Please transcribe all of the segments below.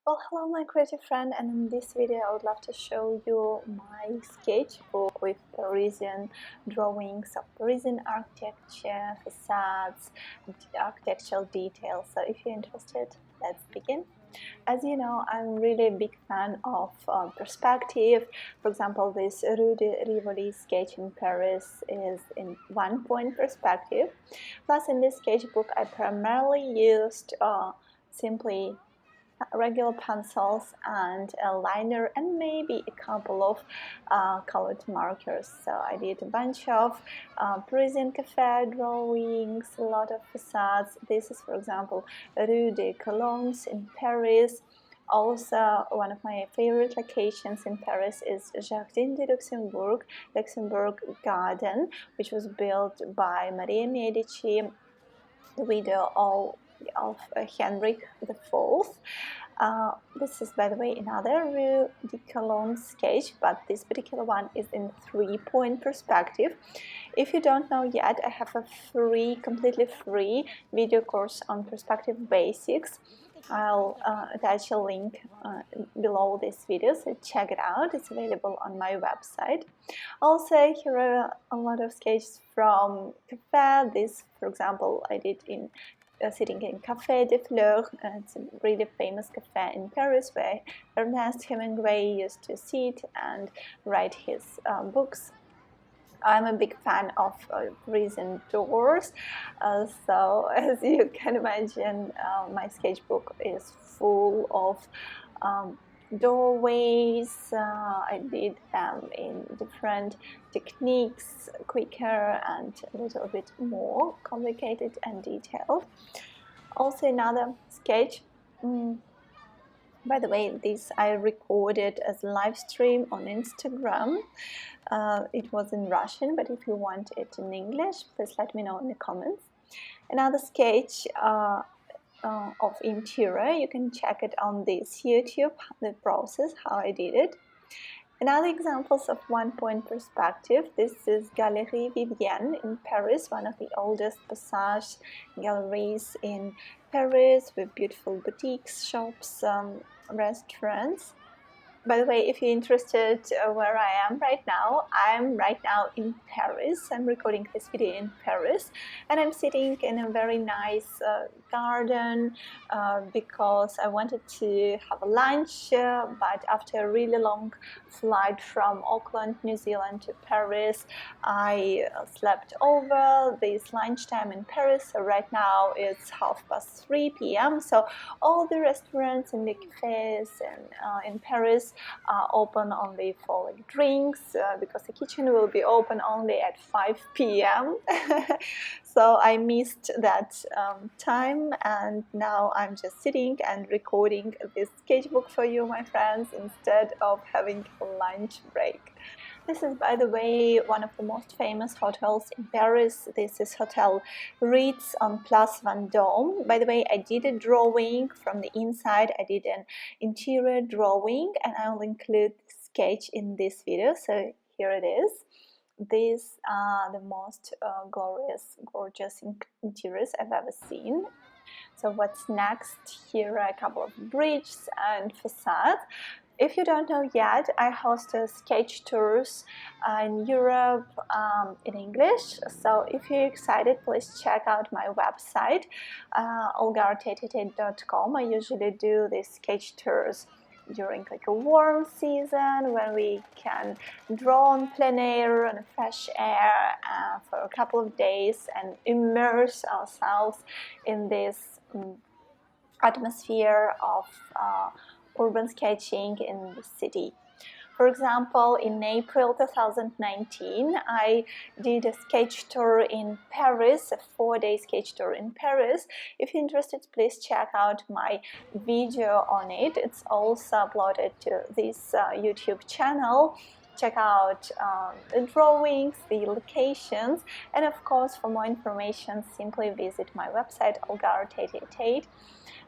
Well, hello my creative friend, and in this video I would love to show you my sketchbook with Parisian drawings of Parisian architecture, facades, architectural details. So if you're interested, let's begin. As you know, I'm really a big fan of perspective. For example, this Rue de Rivoli sketch in Paris is in one-point perspective. Plus, in this sketchbook, I primarily used simply regular pencils and a liner and maybe a couple of colored markers. So I did a bunch of Parisian cafe drawings, a lot of facades. This is, for example, Rue des Colonnes in Paris. Also, one of my favorite locations in Paris is Jardin de Luxembourg Garden, which was built by Maria Medici, the widow of Henrik IV. This is, by the way, another Rue de Cologne sketch, but this particular one is in three-point perspective. If you don't know yet, I have a completely free video course on perspective basics. I'll attach a link below this video, so check it out. It's available on my website. Also, here are a lot of sketches from cafe. This, for example, I did in sitting in Café des Fleurs. It's a really famous cafe in Paris where Ernest Hemingway used to sit and write his books. I'm a big fan of Parisian doors, so as you can imagine, my sketchbook is full of doorways. I did them in different techniques, quicker and a little bit more complicated and detailed. Also another sketch. By the way, this I recorded as a live stream on Instagram. It was in Russian, but if you want it in English, please let me know in the comments. Another sketch of interior, you can check it on this YouTube, the process, how I did it. Another examples of one-point perspective, this is Galerie Vivienne in Paris, one of the oldest passage galleries in Paris with beautiful boutiques, shops, restaurants. By the way, if you're interested where I am right now, I'm right now in Paris. I'm recording this video in Paris, and I'm sitting in a very nice garden because I wanted to have a lunch, but after a really long flight from Auckland, New Zealand to Paris, I slept over this lunchtime in Paris. So right now it's 3:30 p.m. So all the restaurants and the cafes in Paris are open only for like drinks because the kitchen will be open only at 5 p.m. So I missed that time, and now I'm just sitting and recording this sketchbook for you, my friends, instead of having a lunch break. This is, by the way, one of the most famous hotels in Paris. This is Hotel Ritz on Place Vendôme. By the way, I did a drawing from the inside. I did an interior drawing, and I will include the sketch in this video. So here it is. These are the most gorgeous interiors I've ever seen. So what's next? Here are a couple of bridges and facades. If you don't know yet, I host sketch tours in Europe in English. So if you're excited, please check out my website, olgaarttt.com. I usually do these sketch tours during like a warm season when we can draw on plein air and fresh air for a couple of days and immerse ourselves in this atmosphere of urban sketching in the city. For example, in April 2019, I did a sketch tour in Paris, a 4-day sketch tour in Paris. If you're interested, please check out my video on it. It's also uploaded to this YouTube channel. Check out the drawings, the locations, and of course, for more information, simply visit my website, olgaarttt.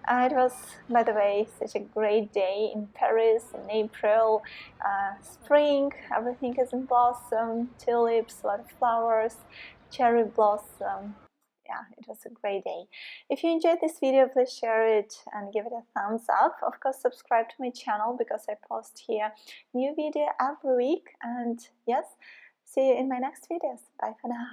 It was, by the way, such a great day in Paris in April. Spring, everything is in blossom, tulips, a lot of flowers, cherry blossom. yeah, it was a great day. If you enjoyed this video, please share it and give it a thumbs up. Of course, subscribe to my channel because I post here new video every week. And yes, see you in my next videos. Bye for now.